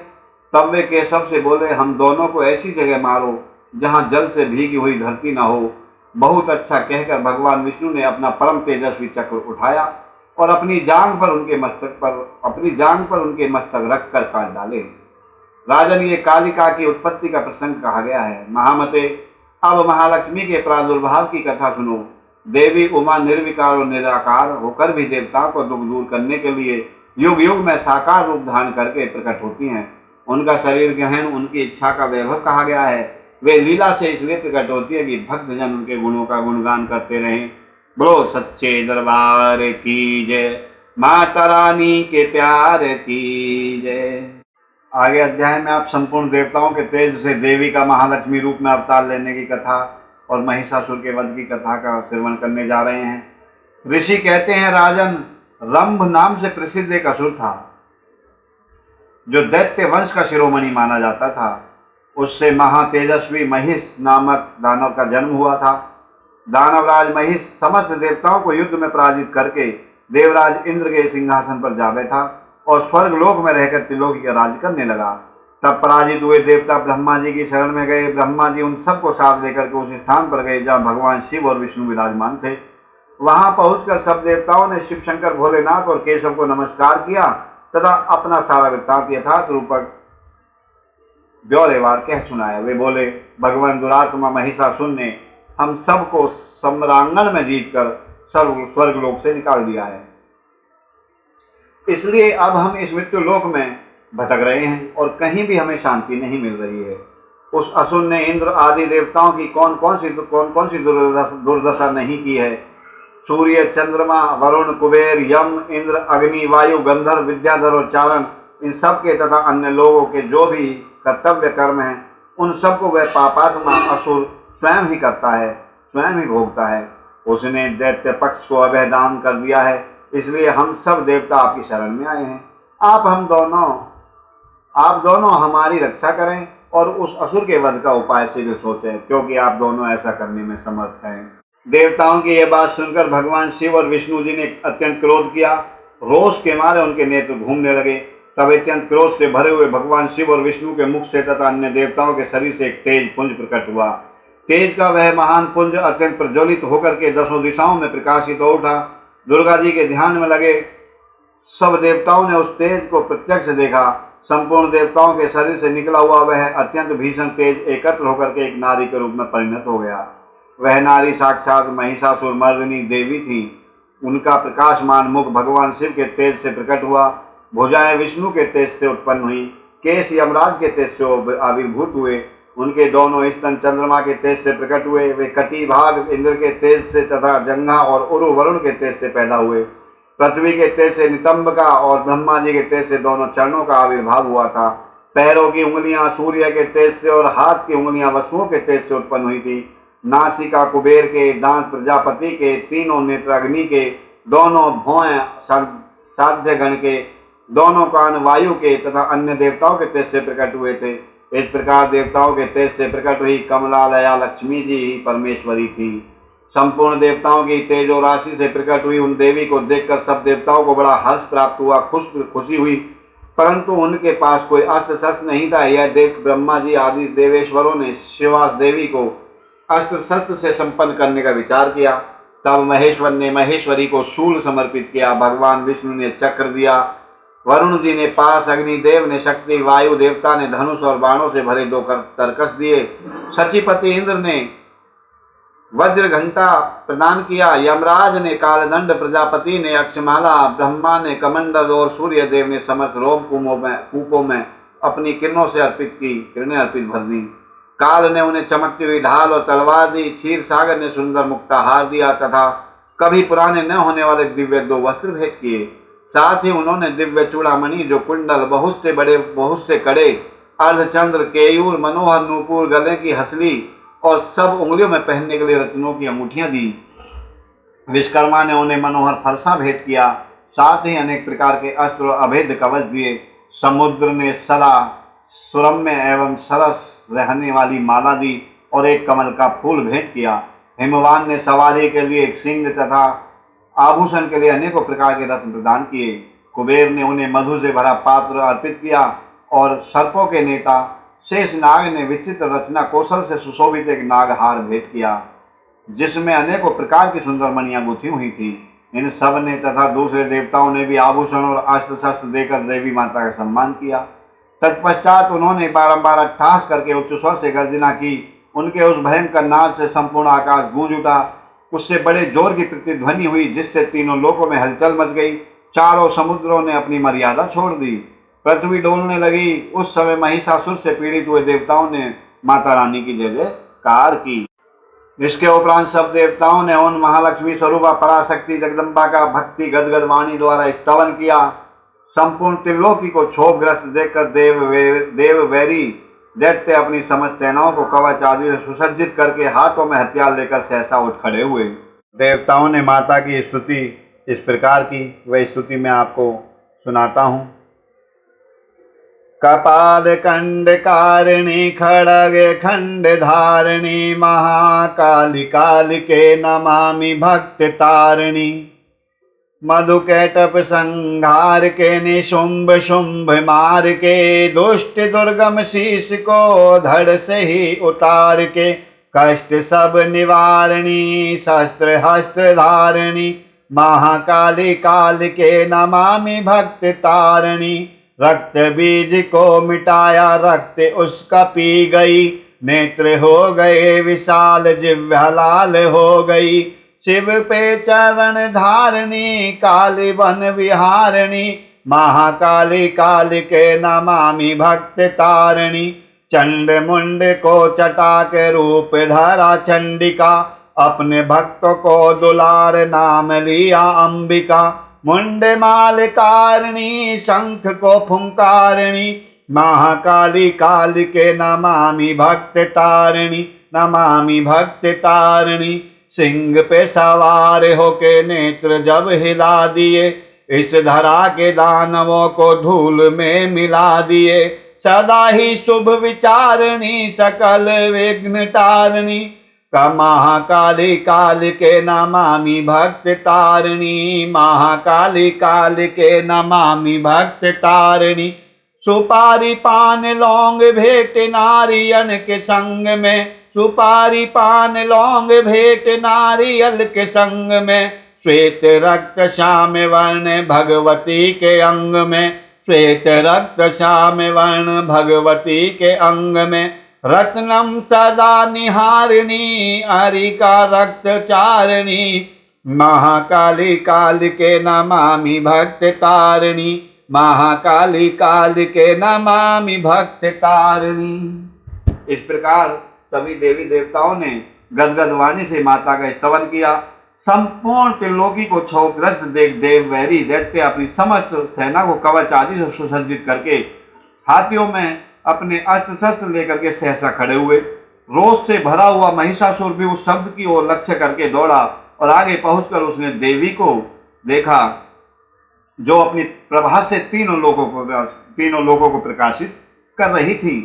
तब वे केशव से बोले, हम दोनों को ऐसी जगह मारो जहां जल से भीगी हुई धरती न हो। बहुत अच्छा कहकर भगवान विष्णु ने अपना परम तेजस्वी चक्र उठाया और अपनी जांघ पर उनके मस्तक रखकर काट डाले। राजन, ये कालिका की उत्पत्ति का प्रसंग कहा गया है। महामते, अब महालक्ष्मी के प्रादुर्भाव की कथा सुनो। देवी उमा निर्विकार और निराकार होकर भी देवताओं को दुख दूर करने के लिए युग युग में साकार रूप धारण करके प्रकट होती हैं। उनका शरीर गहन उनकी इच्छा का वैभव कहा गया है। वे लीला से इसलिए प्रकट होती है कि भक्तजन उनके गुणों का गुणगान करते रहें। बोलो सच्चे दरबार की जय, माता रानी के प्यार की जय। आगे अध्याय में आप संपूर्ण देवताओं के तेज से देवी का महालक्ष्मी रूप में अवतार लेने की कथा और महिषासुर के वध की कथा का श्रवण करने जा रहे हैं। ऋषि कहते हैं, राजन, रंभ नाम से प्रसिद्ध एक असुर था जो दैत्य वंश का शिरोमणि माना जाता था। उससे महातेजस्वी महिष नामक दानव का जन्म हुआ था। दानवराज महिष समस्त देवताओं को युद्ध में पराजित करके देवराज इंद्र के सिंहासन पर जा बैठा और स्वर्ग लोक में रहकर त्रिलोकी का राज करने लगा। तब पराजित हुए देवता ब्रह्मा जी की शरण में गए। ब्रह्मा जी उन सबको साथ लेकर के उस स्थान पर गए जहाँ भगवान शिव और विष्णु विराजमान थे। वहां पहुंचकर सब देवताओं ने शिव शंकर भोलेनाथ और केशव को नमस्कार किया तथा अपना सारा वृत्तांत यथार्थ रूपक ब्यौरेवार कह सुनाया। वे बोले, भगवान दुरात्मा महिषासुर ने हम सबको सम्रांगण में जीतकर स्वर्ग लोक से निकाल दिया है, इसलिए अब हम इस मृत्यु लोक में भटक रहे हैं और कहीं भी हमें शांति नहीं मिल रही है। उस असुर ने इंद्र आदि देवताओं की कौन कौन सी दुर्दशा नहीं की है। सूर्य, चंद्रमा, वरुण, कुबेर, यम, इंद्र, अग्नि, वायु, गंधर्व, विद्याधर और चारण, इन सब के तथा अन्य लोगों के जो भी कर्तव्य कर्म हैं, उन सबको वह पापात्मा असुर स्वयं ही करता है, स्वयं ही भोगता है। उसने दैत्य पक्ष को अभय दान कर दिया है, इसलिए हम सब देवता आपकी शरण में आए हैं। आप दोनों हमारी रक्षा करें और उस असुर के वध का उपाय शीघ्र सोचें, क्योंकि आप दोनों ऐसा करने में समर्थ हैं। देवताओं की यह बात सुनकर भगवान शिव और विष्णु जी ने अत्यंत क्रोध किया। रोष के मारे उनके नेत्र घूमने लगे। तब अत्यंत क्रोध से भरे हुए भगवान शिव और विष्णु के मुख से तथा अन्य देवताओं के शरीर से एक तेज पुंज प्रकट हुआ। तेज का वह महान पुंज अत्यंत प्रज्वलित होकर के 10 दिशाओं में प्रकाशित हो उठा। दुर्गा जी के ध्यान में लगे सब देवताओं ने उस तेज को प्रत्यक्ष देखा। संपूर्ण देवताओं के शरीर से निकला हुआ वह अत्यंत भीषण तेज एकत्र होकर के एक नारी के रूप में परिणत हो गया। वह नारी साक्षात महिषासुर मर्दिनी देवी थी। उनका प्रकाशमान मुख भगवान शिव के तेज से प्रकट हुआ। भुजाएं विष्णु के तेज से उत्पन्न हुई। केश यमराज के तेज से आविर्भूत हुए। उनके दोनों स्तन चंद्रमा के तेज से प्रकट हुए। वे कटी भाग इंद्र के तेज से तथा जंघा और उरु वरुण के तेज से पैदा हुए। पृथ्वी के तेज से नितंबिका और ब्रह्मा जी के तेज से दोनों चरणों का आविर्भाव हुआ था। पैरों की उंगलियां सूर्य के तेज से और हाथ की उंगलियां वसुओं के तेज से उत्पन्न हुई थी। नासिका कुबेर के, दांत प्रजापति के, तीनों नेत्र अग्नि के, दोनों भौएं साध्य गण के, दोनों कान वायु के तथा अन्य देवताओं के तेज से प्रकट हुए थे। इस प्रकार देवताओं के तेज से प्रकट हुई कमलालया लक्ष्मी जी ही परमेश्वरी थी। संपूर्ण देवताओं की तेजो राशि से प्रकट हुई उन देवी को देखकर सब देवताओं को बड़ा हर्ष प्राप्त हुआ, खुशी हुई, परंतु उनके पास कोई अस्त्र शस्त्र नहीं था। यह देख ब्रह्मा जी आदि देवेश्वरों ने शिवास देवी को अस्त्र शस्त्र से संपन्न करने का विचार किया। तब महेश्वर ने महेश्वरी को शूल समर्पित किया, भगवान विष्णु ने चक्र दिया, वरुण जी ने पास, अग्निदेव ने शक्ति, वायु देवता ने धनुष और बाणों से भरे 2 तरकस दिए, सचिपति इंद्र ने वज्र घंटा प्रदान किया, यमराज ने कालदंड, प्रजापति ने अक्षमाला, ब्रह्मा ने कमंडल और सूर्य देव ने समस्त रोम कूपों में अपनी किरणों से किरणें अर्पित भर दी। काल ने उन्हें चमकती हुई ढाल और तलवार दी, क्षीर सागर ने सुंदर मुक्ताहार दिया तथा कभी पुराने न होने वाले दिव्य 2 वस्त्र भेंट किए। साथ ही उन्होंने दिव्य चूड़ामणि, जो कुंडल, बहुत से कड़े, अर्धचंद्र, केयूर, मनोहर नूपुर, गले की हसली और सब उंगलियों में पहनने के लिए रत्नों की अंगूठियां दी। विश्वकर्मा ने उन्हें मनोहर फरसा भेंट किया, साथ ही अनेक प्रकार के अस्त्र और अभेद कवच दिए। समुद्र ने सदा सुरम्य एवं सरस रहने वाली माला दी और एक कमल का फूल भेंट किया। हिमवान ने सवारी के लिए एक सिंह तथा आभूषण के लिए अनेकों प्रकार के रत्न प्रदान किए। कुबेर ने उन्हें मधु से भरा पात्र अर्पित किया और सर्पों के नेता शेषनाग ने विचित्र रचना कौशल से सुशोभित एक नागहार भेंट किया, जिसमें अनेकों प्रकार की सुंदर मणियां गुथी हुई थी। इन सब ने तथा दूसरे देवताओं ने भी आभूषण और अस्त्र शस्त्र देकर देवी माता का सम्मान किया। तत्पश्चात उन्होंने बारंबार अट्टहास करके उच्च स्वर से गर्जना की। उनके उस भयंकर नाद से संपूर्ण आकाश गूंज उठा। उससे बड़े जोर की प्रतिध्वनि हुई, जिससे तीनों लोकों में हलचल मच गई। चारों समुद्रों ने अपनी मर्यादा छोड़ दी, पृथ्वी डोलने लगी। उस समय महिषासुर से पीड़ित हुए देवताओं ने माता रानी की जय जयकार की। इसके उपरांत सब देवताओं ने उन महालक्ष्मी स्वरूपा पराशक्ति जगदम्बा का भक्ति गदगद वाणी द्वारा स्तवन किया। संपूर्ण त्रिलोकी को क्षोभग्रस्त देखकर देव वैरी दैत्य अपनी समस्त सेनाओं को कवच आदि से सुसज्जित करके हाथों में हथियार लेकर सहसा उठ खड़े हुए। देवताओं ने माता की स्तुति इस प्रकार की, वह स्तुति मैं आपको सुनाता हूँ। कपाल कंड कारिणी खड़ग खंड धारिणी महाकाली कालिके नमामि भक्त तारिणी। मधुकैटप संहार के निशुंभ शुंभ मार के दुष्ट दुर्गम शीश को धड़ से ही उतार के कष्ट सब निवारणी शस्त्र हस्त्र धारिणी महाकाली काल के नमामि भक्त तारिणी। रक्त बीज को मिटाया रक्त उसका पी गई नेत्र हो गए विशाल जिह्वा लाल हो गई। शिव पे चरण धारणी काली वन विहारिणी महाकाली काल के नमामि भक्त तारिणी। चंड मुंड को चटाक रूप धरा चंडिका अपने भक्तों को दुलार नाम लिया अंबिका। मुंड माल कारिणी शंख को फुंकारिणी महाकाली काल के नमामि भक्त तारिणी नमामि भक्त तारिणी। सिंह पे सवार होके नेत्र जब हिला दिए इस धरा के दानवों को धूल में मिला दिए। सदा ही शुभ विचारिणी सकल विघ्न तारिणी महाकाली काल के नमामि भक्त तारिणी महाकाली काल के नमामि भक्त तारिणी। सुपारी पान लौंग भेंट नारियन के संग में सुपारी पान लौंग भेंट नारियल के संग में। श्वेत रक्त श्याम वर्ण भगवती के अंग में श्वेत रक्त श्याम वर्ण भगवती के अंग में। रत्नम सदा निहारिणी हरिका रक्त चारिणी महाकाली काल के नमामि भक्त तारिणी महाकाली काल के नमामि भक्त तारिणी। इस प्रकार सभी देवी देवताओं ने गदगद वाणी से माता का स्तवन किया। संपूर्ण त्रिलोकी को क्षोभग्रस्त देख देव वैरी दैत्य अपनी समस्त सेना को कवच आदि से सुसज्जित करके हाथियों में अपने अस्त्र शस्त्र लेकर के सहसा खड़े हुए। रोष से भरा हुआ महिषासुर भी उस शब्द की ओर लक्ष्य करके दौड़ा और आगे पहुंचकर उसने देवी को देखा जो अपनी प्रभा से तीनों लोगों को प्रकाशित कर रही थी।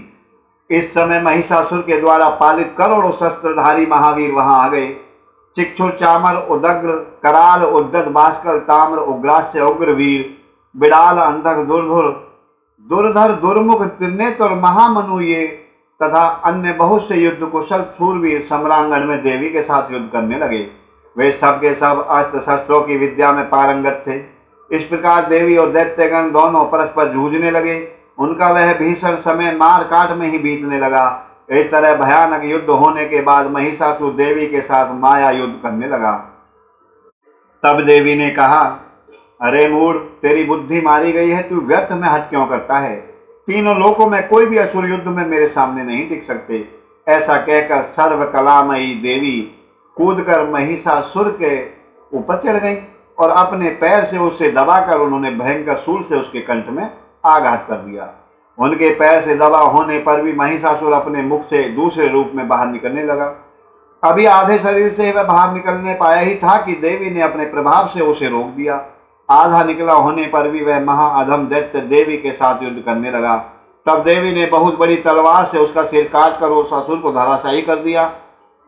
इस समय महिषासुर के द्वारा पालित करोड़ों शस्त्रधारी महावीर वहां आ गए। चिक्षुर, चामर, उदग्र, कराल, उद्दत, भास्कर, ताम्र, उग्रास्य, उग्रवीर, बिड़ाल, अंधक, दुर्धर, दुर्मुख, त्रिनेत्र और महामनु ये तथा अन्य बहुत से युद्ध कुशल शूरवीर सम्रांगण में देवी के साथ युद्ध करने लगे। वे सब के सब अस्त्र शस्त्रों की विद्या में पारंगत थे। इस प्रकार देवी और दैत्यगण दोनों परस्पर जूझने लगे। उनका वह भीषण समय मार काट में ही बीतने लगा। इस तरह भयानक युद्ध होने के बाद महिषासुर देवी के साथ माया युद्ध करने लगा। तब देवी ने कहा, अरे मूढ़, तेरी बुद्धि मारी गई है, तू व्यर्थ में हट क्यों करता है? तीनों लोकों में कोई भी असुर युद्ध में मेरे सामने नहीं टिक सकते। ऐसा कहकर सर्व कलामयी देवी कूदकर महिषासुर के ऊपर चढ़ गई और अपने पैर से उसे दबाकर उन्होंने भयंकर शूल से उसके कंठ में आघात कर दिया। उनके पैर से दबा होने पर भी महिषासुर अपने मुख से दूसरे रूप में बाहर निकलने लगा। अभी आधे शरीर से वह बाहर निकलने पाया ही था कि देवी ने अपने प्रभाव से उसे रोक दिया। आधा निकला होने पर भी वह महाअधम दैत्य देवी के साथ युद्ध करने लगा। तब देवी ने बहुत बड़ी तलवार से उसका सिर काट कर उस असुर को धराशायी कर दिया।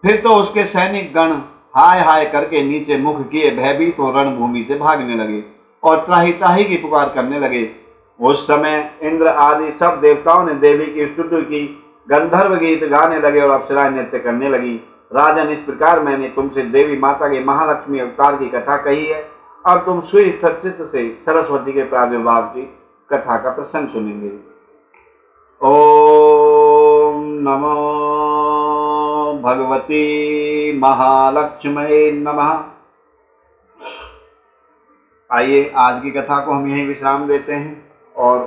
फिर तो उसके सैनिक गण हाय हाय करके नीचे मुख किए भयभीत तो रणभूमि से भागने लगे और त्राही त्राही की पुकार करने लगे। उस समय इंद्र आदि सब देवताओं ने देवी की स्तुति की, गंधर्व गीत गाने लगे और अप्सराएं नृत्य करने लगी। राजन, इस प्रकार मैंने तुमसे देवी माता के महालक्ष्मी अवतार की कथा कही है। अब तुम सुस्थित से सरस्वती के प्रादुर्भाव की कथा का प्रसंग सुनेंगे। ओम नमो भगवती महालक्ष्मी नमः। आइए आज की कथा को हम यहीं विश्राम देते हैं और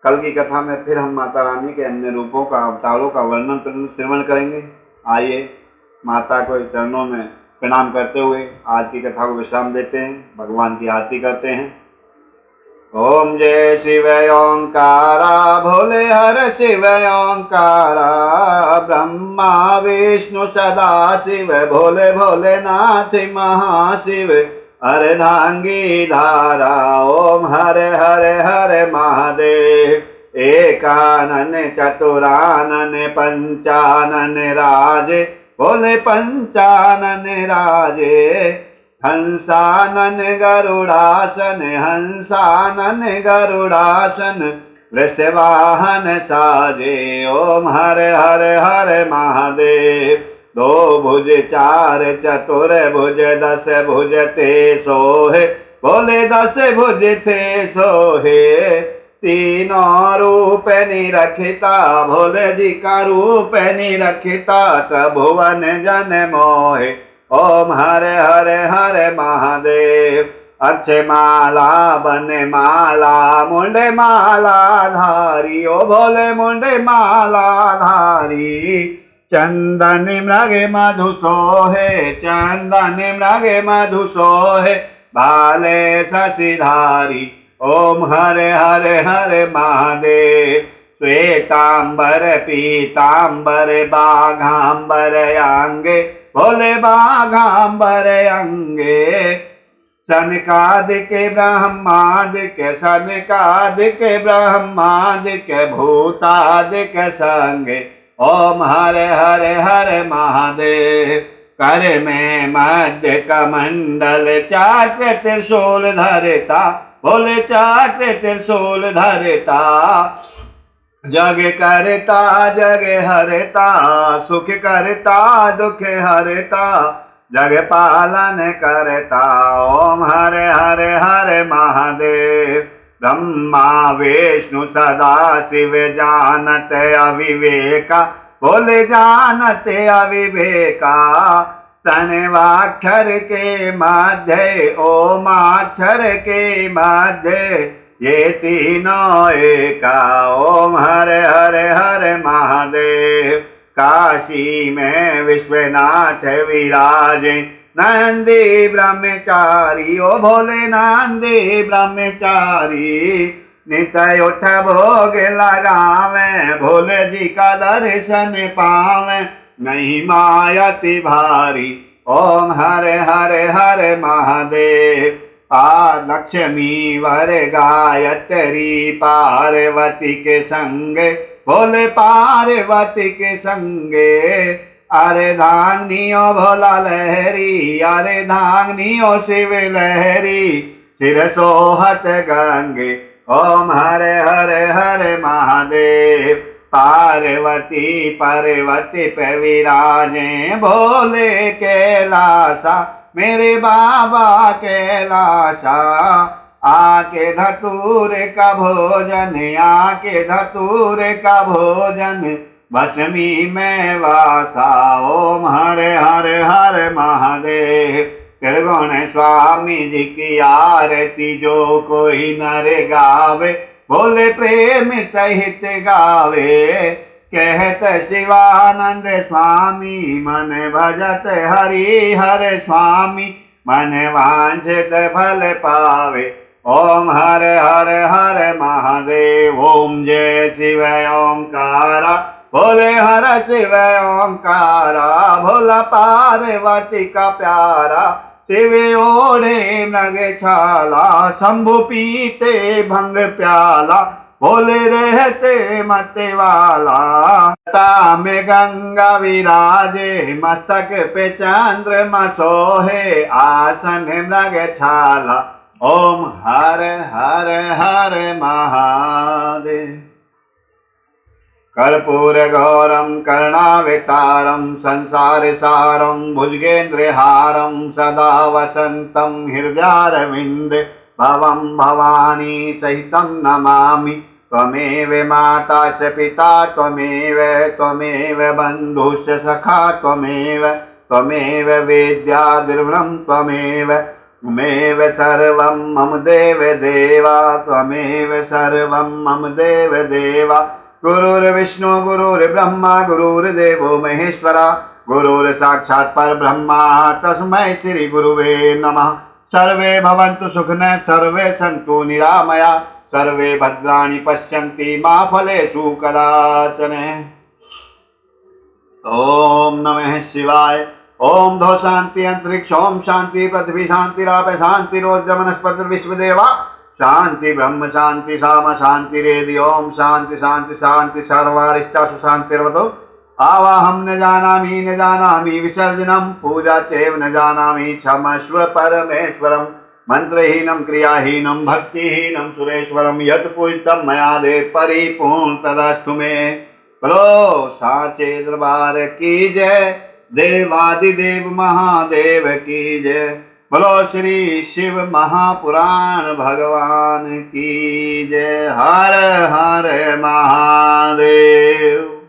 कल की कथा में फिर हम माता रानी के अन्य रूपों का, अवतारों का वर्णन श्रवण करेंगे। आइए माता को चरणों में प्रणाम करते हुए आज की कथा को विश्राम देते हैं, भगवान की आरती करते हैं। ओम जय शिव ओंकारा, भोले हर शिव ओंकारा, ब्रह्मा विष्णु सदा शिव, भोले भोलेनाथ महाशिव, अर्धांगी धारा। ओम हरे हरे हरे महादेव, एकानन चतुरानन पंचानन राजे, बोले पंचानन राजे। हंसानन गरुड़ासन, हंसानन गरुड़ासन, वृषवाहन साजे। ओम हरे हरे हरे महादेव। दो भुज चार चतुर भुज, दस भुज ते सोहे, बोले दस भुज थे सोहे। तीनों रूप निरखिता, भोले जी का रूप निरखिता, त्रिभुवन जन मोहे। ओम हरे हरे हरे महादेव। अक्षय माला बन माला, मुंडे माला धारी, ओ भोले मुंडे माला धारी। चंदन मृगे मधु सोहे, चंदन मृगे मधु सोहे, भाले शशिधारी। ओम हरे हरे हरे महादेव। श्वेतांबर पीतांबर बाघांबर अंगे, भोले बाघांबर अंगे। सनकादिक ब्रह्मादिक, सनकादिक ब्रह्मादिक, भूतादिक संगे। ओम हरे हरे हरे महादेव। कर में मध्य कमंडल, चाक्र त्रिशूल धरता, भोले चाक्र त्रिशूल धरता। जग करता जग हरता, सुख करता दुख हरता, जग पालन करता। ओम हरे हरे हरे महादेव। ब्रह्मा विष्णु सदा शिव, जानत अविवेका, बोले जानत अविवेका। तनवाक्षर के मध्य, ओमाक्षर के मध्य, ये तीनों एका। ओम हरे हरे हरे महादेव। काशी में विश्वनाथ विराजे, नंदी ब्रह्मचारी, ओ भोले नंदी ब्रह्मचारी। नित्य उठ भोग लगावे, भोले जी का दर्शन पावे, नहीं मायति भारी। ओम हरे हरे हरे महादेव। लक्ष्मी वर गायत्री पार्वती के संगे, भोले पार्वती के संगे। अरे धांगनियो भोला लहरी, अरे धांगनियो शिव लहरी, सिर सोहत गंगे। ओम हरे हरे हरे महादेव। पार्वती पर्वती पे विराजे भोले कैलासा, मेरे बाबा कैलासा। आके धतूर का भोजन, आके धतूर का भोजन, भस्मी में वासा। ओम हरे हरे हरे महादेव। त्रिगुण स्वामी जी की आरती जो कोई नर गावे, भोले प्रेम सहित गावे। कहत शिवानंद स्वामी, मन भजत हरि हर स्वामी, मन वांछित फल पावे। ओम हरे हरे हरे महादेव। ओम जय शिव ओंकारा, भोले हर शिव ओंकारा। भोला पार्वती का प्यारा, शिव ओढ़े मृग छाला। शंभु पीते भंग प्याला, भोले रहते मते वाला। ता में गंगा विराजे, मस्तक पे चंद्रमा सोहे, आसन मृग छाला। ओम हर हर हर महादेव। कर्पूर गौरम करुणावतारम, संसार सारम भुजगेन्द्रहारम, सदा वसंतम हृदयारविंद भवम भवानी सहितं नमामि। त्वमेव माता च पिता त्वमेव, त्वमेव बन्धुश्च सखा त्वमेव, त्वमेव वेद्या द्रविणं त्वमेव, त्वमेव सर्वं मम देव देवा, त्वमेव सर्वं मम देव देवा। गुरुर्विष्णु गुरुर्ब्रह्मा गुरुर्देवो महेश्वरा, गुरुर्साक्षात् परब्रह्मा तस्मै श्री गुरुवे नमः। सर्वे भवन्तु सुखिनः, सर्वे सन्तु निरामया, सर्वे भद्राणि पश्यन्ति मा फलेषु कदाचन। ओम नमः शिवाय। ओम धो शांति अंतरिक्ष, ओम शांति पृथ्वी, शांति राप शांति रोज वनस्पति विश्वदेवा, शांति ब्रह्म शांति साम शांति रेदि। ओम शांति शांति शांति सर्वारिष्टासु शांतिर्वतो। आवाहं न जानामि विसर्जनम, पूजा चैव न जानामि क्षमस्व परमेश्वरम। मंत्रहीनम क्रियाहीनम भक्तिहीनम सुरेश्वरम, यत् पूजितं मया देव परिपूर्ण तदस्तु मे। बोलो साचे दरबार की जय, देवादिदेव महादेव की जय। बोलो श्री शिव महापुराण भगवान की जय। हर हर महादेव।